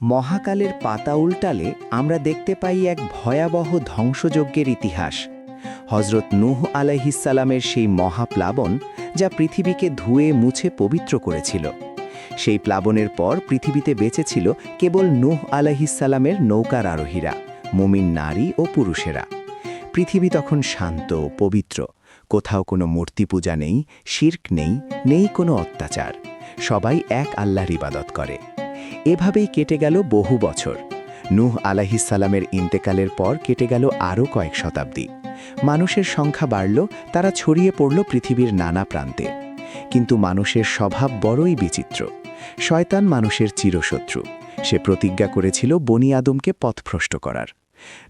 মহাকালের পাতা উল্টালে আমরা দেখতে পাই এক ভয়াবহ ধ্বংসযজ্ঞের ইতিহাস। হজরত নূহ আলাইহিসসালামের সেই মহাপ্লাবন, যা পৃথিবীকে ধুয়ে মুছে পবিত্র করেছিল। সেই প্লাবনের পর পৃথিবীতে বেঁচে ছিল কেবল নূহ আলাইহিসসালামের নৌকার আরোহীরা, মুমিন নারী ও পুরুষেরা। পৃথিবী তখন শান্ত, পবিত্র। কোথাও কোনো মূর্তি পূজা নেই, শিরক নেই, নেই কোনো অত্যাচার। সবাই এক আল্লাহর ইবাদত করে। এভাবেই কেটে গেল বহু বছর। নূহ আলাইহিসসালামের ইন্তেকালের পর কেটে গেল আরও কয়েক শতাব্দী। মানুষের সংখ্যা বাড়ল, তারা ছড়িয়ে পড়ল পৃথিবীর নানা প্রান্তে। কিন্তু মানুষের স্বভাব বড়ই বিচিত্র। শয়তান মানুষের চিরশত্রু। সে প্রতিজ্ঞা করেছিল বনি আদমকে পথভ্রষ্ট করার।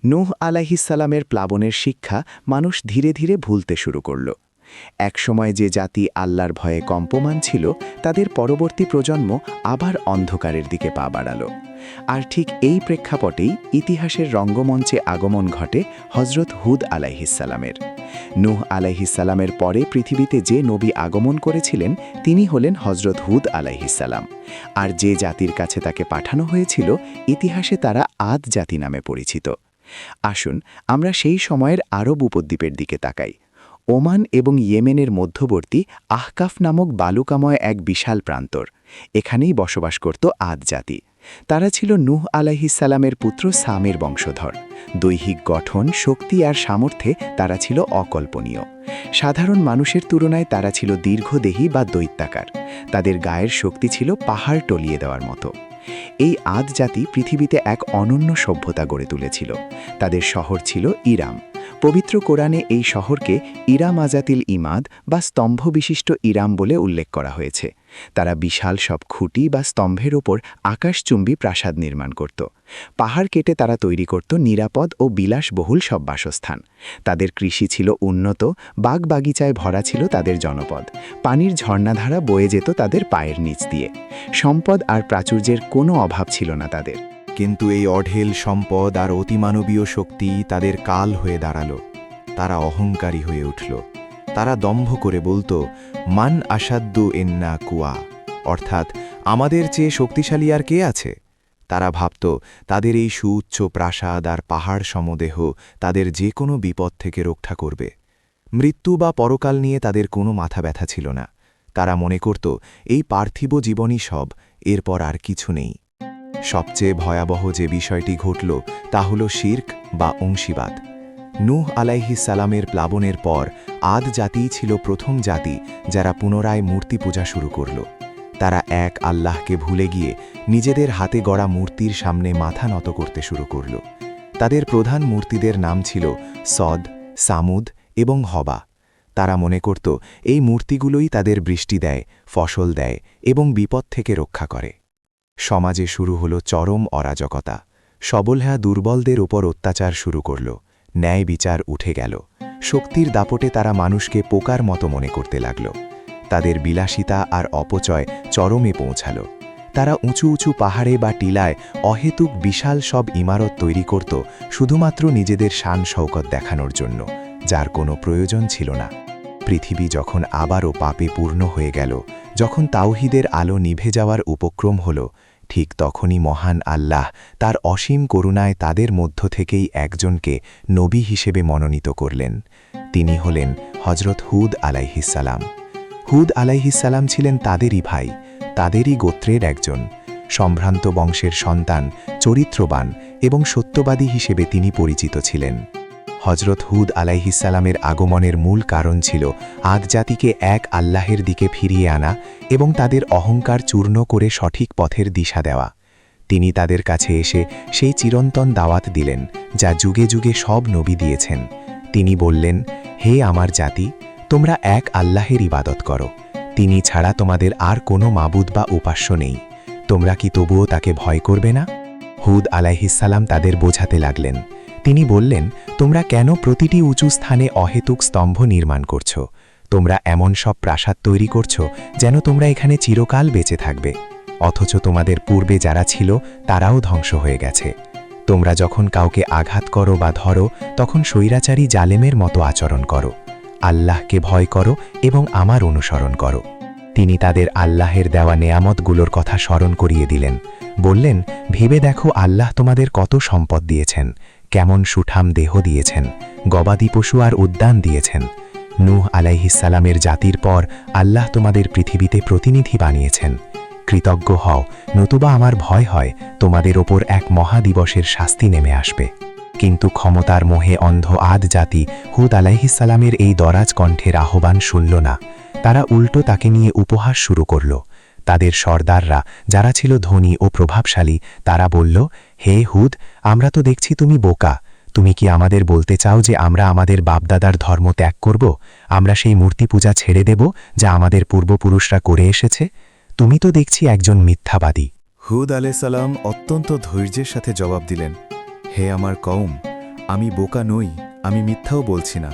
নূহ আলাইহিসসালামের প্লাবনের শিক্ষা মানুষ ধীরে ধীরে ভুলতে শুরু করল। একসময় যে জাতি আল্লাহর ভয়ে কম্পমান ছিল, তাদের পরবর্তী প্রজন্ম আবার অন্ধকারের দিকে পা বাড়াল। আর ঠিক এই প্রেক্ষাপটেই ইতিহাসের রঙ্গমঞ্চে আগমন ঘটে হজরত হুদ আলাইহিসসালামের। নূহ আলাইহিসসালামের পরে পৃথিবীতে যে নবী আগমন করেছিলেন, তিনি হলেন হজরত হুদ আলাইহিসসালাম। আর যে জাতির কাছে তাকে পাঠানো হয়েছিল, ইতিহাসে তারা আদ জাতি নামে পরিচিত। আসুন আমরা সেই সময়ের আরব উপদ্বীপের দিকে তাকাই। ওমান এবং ইয়েমেনের মধ্যবর্তী আহকাফ নামক বালুকাময় এক বিশাল প্রান্তর। এখানেই বসবাস করত আদ জাতি। তারা ছিল নূহ আলাইহিসসালামের পুত্র সামের বংশধর। দৈহিক গঠন, শক্তি আর সামর্থ্যে তারা ছিল অকল্পনীয়। সাধারণ মানুষের তুলনায় তারা ছিল দীর্ঘদেহী বা দৈত্যাকার। তাদের গায়ের শক্তি ছিল পাহাড় টলিয়ে দেওয়ার মতো। এই আদ জাতি পৃথিবীতে এক অনন্য সভ্যতা গড়ে তুলেছিল। তাদের শহর ছিল ইরাম। পবিত্র কোরআনে এই শহরকে ইরাম আজাতিল ইমাদ বা স্তম্ভ বিশিষ্ট ইরাম বলে উল্লেখ করা হয়েছে। তারা বিশাল সব খুঁটি বা স্তম্ভের ওপর আকাশচুম্বী প্রাসাদ নির্মাণ করত। পাহাড় কেটে তারা তৈরি করত নিরাপদ ও বিলাসবহুল সব বাসস্থান। তাদের কৃষি ছিল উন্নত, বাগবাগিচায় ভরা ছিল তাদের জনপদ। পানির ঝর্ণাধারা বয়ে যেত তাদের পায়ের নিচ দিয়ে। সম্পদ আর প্রাচুর্যের কোনো অভাব ছিল না তাদের। কিন্তু এই অঢেল সম্পদ আর অতিমানবীয় শক্তি তাদের কাল হয়ে দাঁড়ালো। তারা অহংকারী হয়ে উঠল। তারা দম্ভ করে বলতো, মান আসাদ্দু এন্না কুয়া, অর্থাৎ আমাদের চেয়ে শক্তিশালী আর কে আছে। তারা ভাবত তাদের এই সুউচ্চ প্রাসাদ আর পাহাড় সমদেহ তাদের যে কোনো বিপদ থেকে রক্ষা করবে। মৃত্যু বা পরকাল নিয়ে তাদের কোনো মাথা ব্যথা ছিল না। তারা মনে করত এই পার্থিব জীবনই সব, এরপর আর কিছু নেই। সবচেয়ে ভয়াবহ যে বিষয়টি ঘটল তা হল শিরক বা অংশীবাদ। নূহ আলাইহিসসালামের প্লাবনের পর আদ জাতিই ছিল প্রথম জাতি যারা পুনরায় মূর্তি পূজা শুরু করল। তারা এক আল্লাহকে ভুলে গিয়ে নিজেদের হাতে গড়া মূর্তির সামনে মাথা নত করতে শুরু করল। তাদের প্রধান মূর্তিদের নাম ছিল সদ, সামুদ এবং হবা। তারা মনে করত এই মূর্তিগুলোই তাদের বৃষ্টি দেয়, ফসল দেয় এবং বিপদ থেকে রক্ষা করে। সমাজে শুরু হলো চরম অরাজকতা। সবলহা দুর্বলদের উপর অত্যাচার শুরু করল। ন্যায় বিচার উঠে গেল। শক্তির দাপটে তারা মানুষকে পোকার মতো মনে করতে লাগল। তাদের বিলাসিতা আর অপচয় চরমে পৌঁছাল। তারা উঁচু উঁচু পাহাড়ে বা টিলায় অহেতুক বিশাল সব ইমারত তৈরি করত শুধুমাত্র নিজেদের শান শৌকত দেখানোর জন্য, যার কোনো প্রয়োজন ছিল না। পৃথিবী যখন আবারও পাপে পূর্ণ হয়ে গেল, যখন তাওহীদের আলো নিভে যাওয়ার উপক্রম হল, ঠিক তখনই মহান আল্লাহ তার অসীম করুণায় তাদের মধ্য থেকেই একজনকে নবী হিসেবে মনোনীত করলেন। তিনি হলেন হজরত হুদ আলাইহিসসালাম। হুদ আলাইহিসসালাম ছিলেন তাদেরই ভাই, তাদেরই গোত্রের একজন। সম্ভ্রান্ত বংশের সন্তান, চরিত্রবান এবং সত্যবাদী হিসেবে তিনি পরিচিত ছিলেন। হজরত হুদ আলাইহিসসালামের আগমনের মূল কারণ ছিল আদ জাতিকে এক আল্লাহের দিকে ফিরিয়ে আনা এবং তাদের অহংকার চূর্ণ করে সঠিক পথের দিশা দেওয়া। তিনি তাদের কাছে এসে সেই চিরন্তন দাওয়াত দিলেন যা যুগে যুগে সব নবী দিয়েছেন। তিনি বললেন, হে আমার জাতি, তোমরা এক আল্লাহের ইবাদত করো। তিনি ছাড়া তোমাদের আর কোনো মাবুদ বা উপাস্য নেই। তোমরা কি তবুও তাকে ভয় করবে না? হুদ আলাইহিসসালাম তাদের বোঝাতে লাগলেন। তিনি বললেন, তোমরা কেন প্রতিটি উঁচু স্থানে অহেতুক স্তম্ভ নির্মাণ করছ? তোমরা এমন সব প্রাসাদ তৈরি করছ যেন তোমরা এখানে চিরকাল বেঁচে থাকবে, অথচ তোমাদের পূর্বে যারা ছিল তারাও ধ্বংস হয়ে গেছে। তোমরা যখন কাউকে আঘাত করো বা ধরো, তখন স্বৈরাচারী জালেমের মতো আচরণ করো। আল্লাহকে ভয় করো এবং আমার অনুসরণ করো। তিনি তাদের আল্লাহের দেওয়া নেয়ামতগুলোর কথা স্মরণ করিয়ে দিলেন। বললেন, ভেবে দেখো আল্লাহ তোমাদের কত সম্পদ দিয়েছেন, কেমন সুঠাম দেহ দিয়েছেন, গবাদি পশু আর উদ্যান দিয়েছেন। নূহ আলাইহিসসালামের জাতির পর আল্লাহ তোমাদের পৃথিবীতে প্রতিনিধি বানিয়েছেন। কৃতজ্ঞ হও, নতুবা আমার ভয় হয় তোমাদের ওপর এক মহাদিবসের শাস্তি নেমে আসবে। কিন্তু ক্ষমতার মোহে অন্ধ আদ জাতি হুদ আলাইহিসসালামের এই দরাজ কণ্ঠের আহ্বান শুনল না। তারা উল্টো তাকে নিয়ে উপহাস শুরু করল। তাদের সর্দাররা, যারা ছিল ধনী ও প্রভাবশালী, তারা বলল, হে হুদ, আমরা তো দেখছি তুমি বোকা। তুমি কি আমাদের বলতে চাও যে আমরা আমাদের বাপদাদার ধর্ম ত্যাগ করব? আমরা সেই মূর্তি পূজা ছেড়ে দেব যা আমাদের পূর্বপুরুষরা করে এসেছে? তুমি তো দেখছি একজন মিথ্যাবাদী। হুদ আলাইসাল্লাম অত্যন্ত ধৈর্যের সাথে জবাব দিলেন, হে আমার কওম, আমি বোকা নই, আমি মিথ্যাও বলছি না।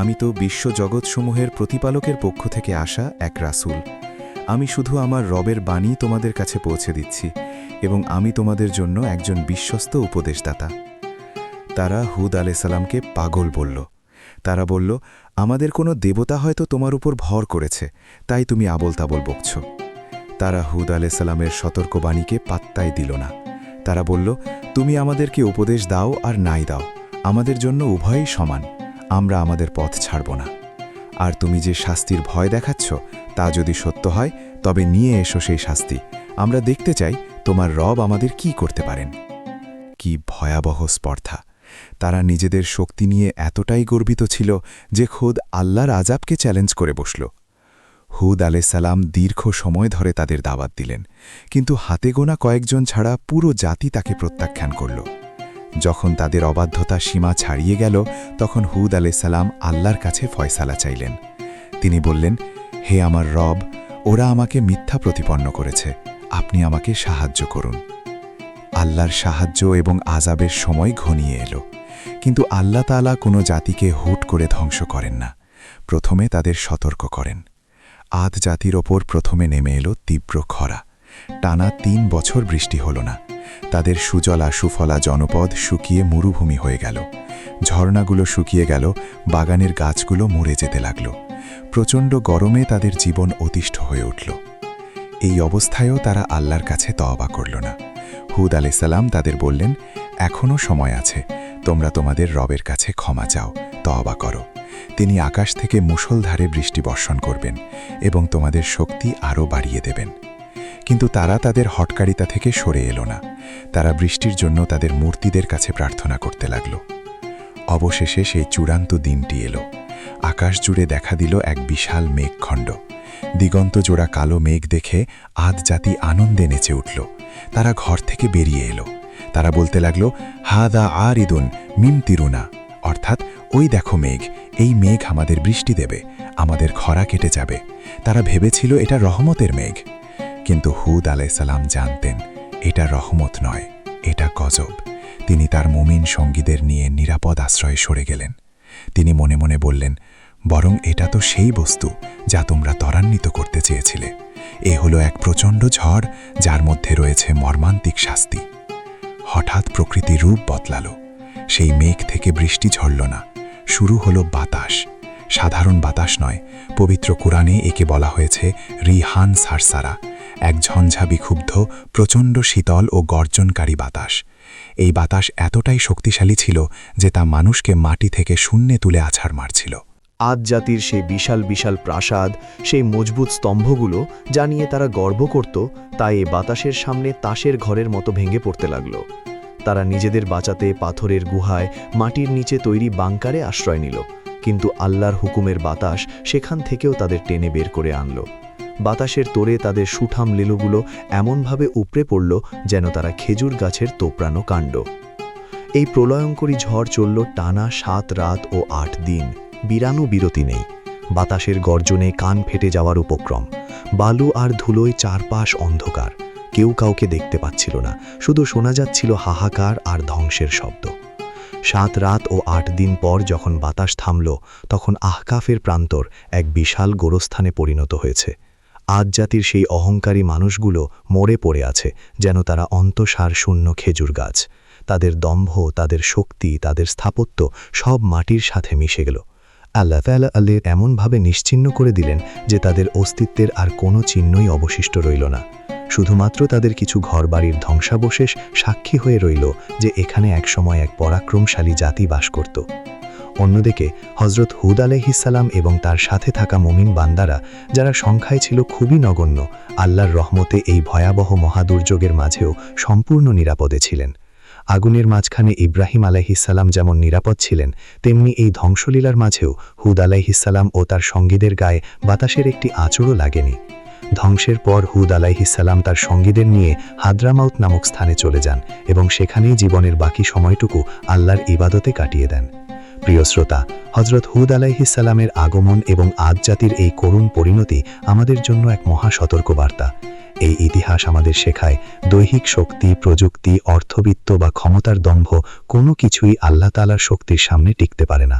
আমি তো বিশ্বজগৎসমূহের প্রতিপালকের পক্ষ থেকে আসা এক রাসূল। আমি শুধু আমার রবের বাণী তোমাদের কাছে পৌঁছে দিচ্ছি এবং আমি তোমাদের জন্য একজন বিশ্বস্ত উপদেশদাতা। তারা হুদ আলাইসাল্লামকে পাগল বলল। তারা বলল, আমাদের কোনো দেবতা হয়তো তোমার উপর ভর করেছে, তাই তুমি আবল তাবল বকছ। তারা হুদ আলাইসাল্লামের সতর্কবাণীকে পাত্তাই দিল না। তারা বলল, তুমি আমাদেরকে উপদেশ দাও আর নাই দাও, আমাদের জন্য উভয়ই সমান, আমরা আমাদের পথ ছাড়ব না। আর তুমি যে শাস্তির ভয় দেখাচ্ছ তা যদি সত্য হয় তবে নিয়ে এসো সেই শাস্তি, আমরা দেখতে চাই তোমার রব আমাদের কি করতে পারেন। কি ভয়াবহ স্পর্ধা! তারা নিজেদের শক্তি নিয়ে এতটাই গর্বিত ছিল যে খোদ আল্লাহর আযাবকে চ্যালেঞ্জ করে বসল। হুদ আলাইসাল্লাম দীর্ঘ সময় ধরে তাদের দাওয়াত দিলেন, কিন্তু হাতে গোনা কয়েকজন ছাড়া পুরো জাতি তাকে প্রত্যাখ্যান করল। যখন তাদের অবাধ্যতা সীমা ছাড়িয়ে গেল, তখন হুদ আলাইসাল্লাম আল্লাহর কাছে ফয়সালা চাইলেন। তিনি বললেন, হে আমার রব, ওরা আমাকে মিথ্যা প্রতিপন্ন করেছে, আপনি আমাকে সাহায্য করুন। আল্লাহর সাহায্য এবং আযাবের সময় ঘনিয়ে এলো, কিন্তু আল্লাহ তাআলা কোনো জাতিকে হুট করে ধ্বংস করেন না, প্রথমে তাদের সতর্ক করেন। আদ জাতির ওপর প্রথমে নেমে এলো তীব্র খরা। টানা ৩ বছর বৃষ্টি হল না। তাদের সুজলা সুফলা জনপদ শুকিয়ে মরুভূমি হয়ে গেল। ঝর্ণাগুলো শুকিয়ে গেল, বাগানের গাছগুলো মরে যেতে লাগল। প্রচণ্ড গরমে তাদের জীবন অতিষ্ঠ হয়ে উঠল। এই অবস্থায়ও তারা আল্লাহর কাছে তওবা করল না। হুদ আলাইসাল্লাম তাদের বললেন, এখনও সময় আছে, তোমরা তোমাদের রবের কাছে ক্ষমা চাও, তওবা করো। তিনি আকাশ থেকে মুষলধারে বৃষ্টি বর্ষণ করবেন এবং তোমাদের শক্তি আরও বাড়িয়ে দেবেন। কিন্তু তারা তাদের হটকারিতা থেকে সরে এলো না। তারা বৃষ্টির জন্য তাদের মূর্তিদের কাছে প্রার্থনা করতে লাগল। অবশেষে সেই চূড়ান্ত দিনটি এলো। আকাশ জুড়ে দেখা দিল এক বিশাল মেঘখণ্ড। দিগন্ত জোড়া কালো মেঘ দেখে আদ জাতি আনন্দে নেচে উঠল। তারা ঘর থেকে বেরিয়ে এলো। তারা বলতে লাগল, হাদা আরিদুন মিমতিরুনা, অর্থাৎ ওই দেখো মেঘ, এই মেঘ আমাদের বৃষ্টি দেবে, আমাদের খরা কেটে যাবে। তারা ভেবেছিল এটা রহমতের মেঘ, কিন্তু হুদ আলাইসাল্লাম জানতেন এটা রহমত নয়, এটা গজব। তিনি তার মুমিন সঙ্গীদের নিয়ে নিরাপদ আশ্রয়ে সরে গেলেন। তিনি মনে মনে বললেন, বরং এটা তো সেই বস্তু যা তোমরা ত্বরান্বিত করতে চেয়েছিলে। এ হলো এক প্রচণ্ড ঝড় যার মধ্যে রয়েছে মর্মান্তিক শাস্তি। হঠাৎ প্রকৃতির রূপ বদলালো। সেই মেঘ থেকে বৃষ্টি ঝরল না, শুরু হলো বাতাস। সাধারণ বাতাস নয়, পবিত্র কুরআনে একে বলা হয়েছে রিহান সারসারা, এক ঝঞ্ঝা বিক্ষুব্ধ প্রচণ্ড শীতল ও গর্জনকারী বাতাস। এই বাতাস এতটাই শক্তিশালী ছিল যে তা মানুষকে মাটি থেকে শূন্যে তুলে আছাড় মারছিল। আদ জাতির সেই বিশাল বিশাল প্রাসাদ, সেই মজবুত স্তম্ভগুলো যা নিয়ে তারা গর্ব করত, তাই এ বাতাসের সামনে তাসের ঘরের মতো ভেঙে পড়তে লাগল। তারা নিজেদের বাঁচাতে পাথরের গুহায়, মাটির নিচে তৈরি বাংকারে আশ্রয় নিল, কিন্তু আল্লাহর হুকুমের বাতাস সেখান থেকেও তাদের টেনে বের করে আনল। বাতাসের তোড়ে তাদের সুঠাম লীলগুলো এমনভাবে উপড়ে পড়ল যেন তারা খেজুর গাছের তোপড়ানো কাণ্ড। এই প্রলয়ঙ্করী ঝড় চলল টানা ৭ রাত ও ৮ দিন, বিরানো বিরতি নেই। বাতাসের গর্জনে কান ফেটে যাওয়ার উপক্রম। বালু আর ধুলোয় চারপাশ অন্ধকার, কেউ কাউকে দেখতে পাচ্ছিল না, শুধু শোনা যাচ্ছিল হাহাকার আর ধ্বংসের শব্দ। ৭ রাত ও ৮ দিন পর যখন বাতাস থামল, তখন আহকাফের প্রান্তর এক বিশাল গোরস্থানে পরিণত হয়েছে। আদ জাতির সেই অহংকারী মানুষগুলো মরে পড়ে আছে যেন তারা অন্তঃসার শূন্য খেজুর গাছ। তাদের দম্ভ, তাদের শক্তি, তাদের স্থাপত্য সব মাটির সাথে মিশে গেল। আল্লাহ তাআলা এমনভাবে নিশ্চিহ্ন করে দিলেন যে তাদের অস্তিত্বের আর কোনো চিহ্নই অবশিষ্ট রইল না। শুধুমাত্র তাদের কিছু ঘরবাড়ির ধ্বংসাবশেষ সাক্ষী হয়ে রইল যে এখানে একসময় এক পরাক্রমশালী জাতি বাস করত। অন্যদিকে হজরত হুদ আলাইহিসসালাম এবং তার সাথে থাকা মুমিন বান্দারা, যারা সংখ্যায় ছিল খুবই নগণ্য, আল্লাহর রহমতে এই ভয়াবহ মহাদুর্যোগের মাঝেও সম্পূর্ণ নিরাপদে ছিলেন। আগুনের মাঝখানে ইব্রাহিম আলাইহিসসালাম যেমন নিরাপদ ছিলেন, তেমনি এই ধ্বংসলীলার মাঝেও হুদ আলাইহিসসালাম ও তার সঙ্গীদের গায়ে বাতাসের একটি আঁচড়ও লাগেনি। ধ্বংসের পর হুদ আলাইহিসসালাম তার সঙ্গীদের নিয়ে হাদ্রামাউত নামক স্থানে চলে যান এবং সেখানেই জীবনের বাকি সময়টুকু আল্লাহর ইবাদতে কাটিয়ে দেন। প্রিয় শ্রোতা, হজরত হুদ আলাইহিসসালামের আগমন এবং আদ জাতির এই করুণ পরিণতি আমাদের জন্য এক মহা সতর্কবার্তা। এই ইতিহাস আমাদের শেখায়, দৈহিক শক্তি, প্রযুক্তি, অর্থবিত্ত বা ক্ষমতার দম্ভ কোনো কিছুই আল্লাহ তাআলার শক্তির সামনে টিকতে পারে না।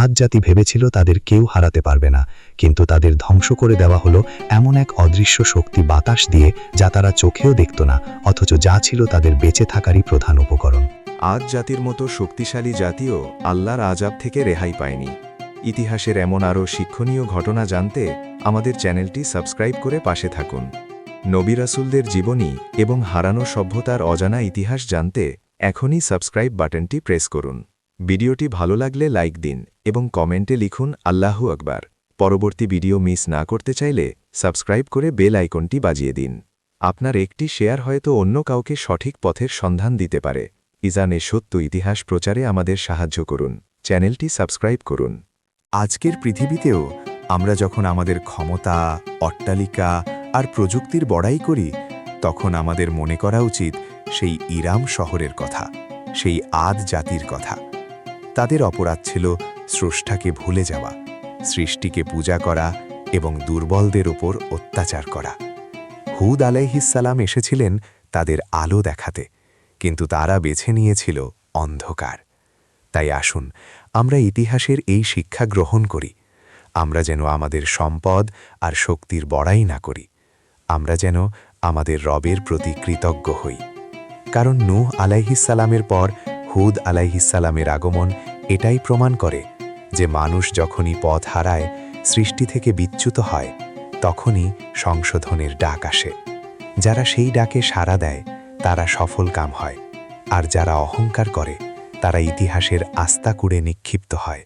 আদ জাতি ভেবেছিল তাদের কেউ হারাতে পারবে না, কিন্তু তাদের ধ্বংস করে দেওয়া হলো এমন এক অদৃশ্য শক্তি বাতাস দিয়ে, যা তারা চোখেও দেখত না, অথচ যা ছিল তাদের বেঁচে থাকারই প্রধান উপকরণ। আদ জাতির মতো শক্তিশালী জাতিও আল্লাহর আযাব থেকে রেহাই পায়নি। ইতিহাসের এমন আরও শিক্ষণীয় ঘটনা জানতে আমাদের চ্যানেলটি সাবস্ক্রাইব করে পাশে থাকুন। নবী রাসূলদের জীবনী এবং হারানো সভ্যতার অজানা ইতিহাস জানতে এখনই সাবস্ক্রাইব বাটনটি প্রেস করুন। ভিডিওটি ভালো লাগলে লাইক দিন এবং কমেন্টে লিখুন আল্লাহু আকবার। পরবর্তী ভিডিও মিস না করতে চাইলে সাবস্ক্রাইব করে বেল আইকনটি বাজিয়ে দিন। আপনার একটি শেয়ার হয়তো অন্য কাউকে সঠিক পথের সন্ধান দিতে পারে। ইজানে সত্য ইতিহাস প্রচারে আমাদের সাহায্য করুন। চ্যানেলটি সাবস্ক্রাইব করুন। আজকের পৃথিবীতেও আমরা যখন আমাদের ক্ষমতা, অট্টালিকা আর প্রযুক্তির বড়াই করি, তখন আমাদের মনে করা উচিত সেই ইরাম শহরের কথা, সেই আদ জাতির কথা। তাদের অপরাধ ছিল স্রষ্টাকে ভুলে যাওয়া, সৃষ্টিকে পূজা করা এবং দুর্বলদের ওপর অত্যাচার করা। হুদ আলাইহিসসালাম এসেছিলেন তাদের আলো দেখাতে, কিন্তু তারা বেছে নিয়েছিল অন্ধকার। তাই আসুন আমরা ইতিহাসের এই শিক্ষা গ্রহণ করি। আমরা যেন আমাদের সম্পদ আর শক্তির বড়াই না করি। আমরা যেন আমাদের রবের প্রতি কৃতজ্ঞ হই। কারণ নূহ আলাইহিসসালামের পর হুদ আলাইহিসসালামের আগমন এটাই প্রমাণ করে যে মানুষ যখনই পথ হারায়, সৃষ্টি থেকে বিচ্যুত হয়, তখনই সংশোধনের ডাক আসে। যারা সেই ডাকে সাড়া দেয় তারা সফল কাম হয়, আর যারা অহংকার করে তারা ইতিহাসের আস্তাকুড়ে নিক্ষিপ্ত হয়।